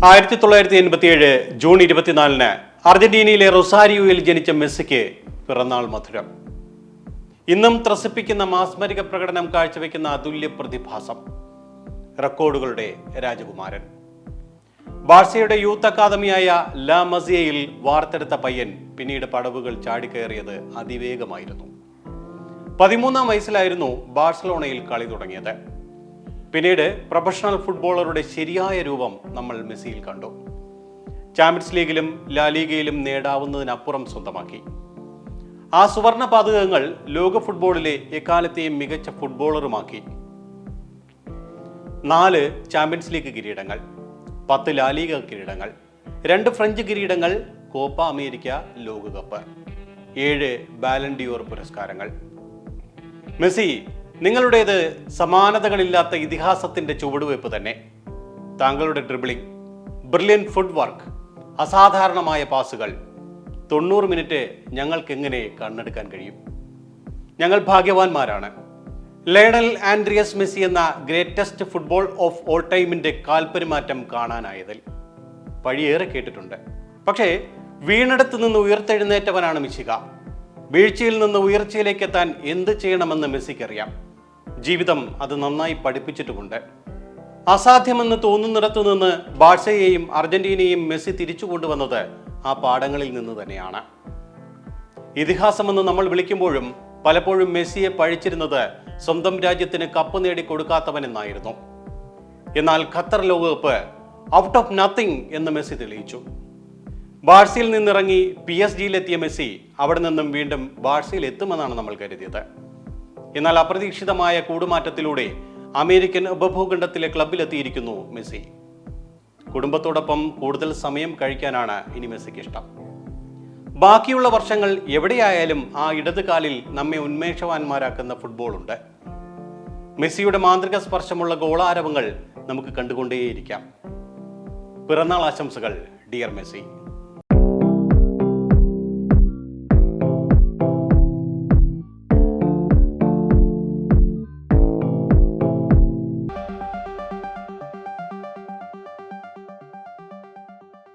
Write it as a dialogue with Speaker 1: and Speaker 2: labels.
Speaker 1: 1987 June 24 അർജന്റീനയിലെ റൊസാരിയോയിൽ ജനിച്ച മെസ്സിക്ക് പിറന്നാൾ മധുരം. ഇന്നും ത്രസിപ്പിക്കുന്ന മാസ്മരിക പ്രകടനം കാഴ്ചവെക്കുന്ന അതുല്യ പ്രതിഭാസം, റെക്കോർഡുകളുടെ രാജകുമാരൻ. ബാഴ്സയുടെ യൂത്ത് അക്കാദമിയായ ലാ മസിയയിൽ വാർത്തെടുത്ത പയ്യൻ പിന്നീട് പടവുകൾ ചാടിക്കയറിയത് അതിവേഗമായിരുന്നു. 13-ാം വയസ്സിലായിരുന്നു ബാഴ്സലോണയിൽ കളി തുടങ്ങിയത്. പിന്നീട് പ്രൊഫഷണൽ ഫുട്ബോളറുടെ ശരിയായ രൂപം നമ്മൾ മെസ്സിയിൽ കണ്ടു. ചാമ്പ്യൻസ് ലീഗിലും ലാ ലീഗയിലും നേടാവുന്നതിനപ്പുറം സ്വന്തമാക്കി. ആ സുവർണ പാതകങ്ങൾ ലോക ഫുട്ബോളിലെ എക്കാലത്തെയും മികച്ച ഫുട്ബോളറുമാക്കി. 4 ചാമ്പ്യൻസ് ലീഗ് കിരീടങ്ങൾ, 10 ലാ ലീഗ കിരീടങ്ങൾ, 2 ഫ്രഞ്ച് കിരീടങ്ങൾ, കോപ്പ അമേരിക്ക, ലോകകപ്പ്, 7 ബാലൻ ഡിയോർ പുരസ്കാരങ്ങൾ. മെസ്സി, നിങ്ങളുടേത് സമാനതകളില്ലാത്ത ഇതിഹാസത്തിന്റെ ചുവടുവയ്പ് തന്നെ. താങ്കളുടെ ഡ്രിബിളിംഗ്, ബ്രില്യൻ ഫുട് വർക്ക്, അസാധാരണമായ പാസുകൾ, 90 മിനിറ്റ് ഞങ്ങൾക്കെങ്ങനെ കണ്ണെടുക്കാൻ കഴിയും? ഞങ്ങൾ ഭാഗ്യവാന്മാരാണ്. ലയണൽ ആൻഡ്രിയസ് മെസ്സി എന്ന ഗ്രേറ്റസ്റ്റ് ഫുട്ബോൾ ഓഫ് ഓൾ ടൈമിന്റെ കാൽപെരുമാറ്റം കാണാനായതിൽ പഴിയേറെ കേട്ടിട്ടുണ്ട്. പക്ഷേ വീണെടുത്ത് നിന്ന് ഉയർത്തെഴുന്നേറ്റവനാണ് മിശിക. വീഴ്ചയിൽ നിന്ന് ഉയർച്ചയിലേക്ക് എത്താൻ എന്ത് ചെയ്യണമെന്ന് മെസ്സിക്കറിയാം. ജീവിതം അത് നന്നായി പഠിപ്പിച്ചിട്ടുമുണ്ട്. അസാധ്യമെന്ന് തോന്നുന്നിടത്തു നിന്ന് ബാഴ്സയെയും അർജന്റീനയെയും മെസ്സി തിരിച്ചു കൊണ്ടുവന്നത് ആ പാഠങ്ങളിൽ നിന്ന് തന്നെയാണ്. ഇതിഹാസമെന്ന് നമ്മൾ വിളിക്കുമ്പോഴും പലപ്പോഴും മെസ്സിയെ പഴിച്ചിരുന്നത് സ്വന്തം രാജ്യത്തിന് കപ്പ് നേടി കൊടുക്കാത്തവനെന്നായിരുന്നു. എന്നാൽ ഖത്തർ ലോകകപ്പ് ഔട്ട് ഓഫ് നത്തിങ് എന്ന് മെസ്സി തെളിയിച്ചു. ബാഴ്സയിൽ നിന്നിറങ്ങി PSG-യിലെത്തിയ മെസ്സി അവിടെ നിന്നും വീണ്ടും ബാഴ്സയിൽ എത്തുമെന്നാണ് നമ്മൾ കരുതിയത്. എന്നാൽ അപ്രതീക്ഷിതമായ കൂടുമാറ്റത്തിലൂടെ അമേരിക്കൻ ഉപഭൂഖണ്ഡത്തിലെ ക്ലബിലെത്തിയിരിക്കുന്നു മെസ്സി. കുടുംബത്തോടൊപ്പം കൂടുതൽ സമയം കഴിക്കാനാണ് ഇനി മെസ്സിക്ക് ഇഷ്ടം. ബാക്കിയുള്ള വർഷങ്ങൾ എവിടെയായാലും ആ ഇടത് കാലിൽ നമ്മെ ഉന്മേഷവാന്മാരാക്കുന്ന ഫുട്ബോളുണ്ട്. മെസ്സിയുടെ മാന്ത്രിക സ്പർശമുള്ള ഗോളാരവങ്ങൾ നമുക്ക് കണ്ടുകൊണ്ടേയിരിക്കാം. പിറന്നാൾ ആശംസകൾ ഡിയർ മെസ്സി.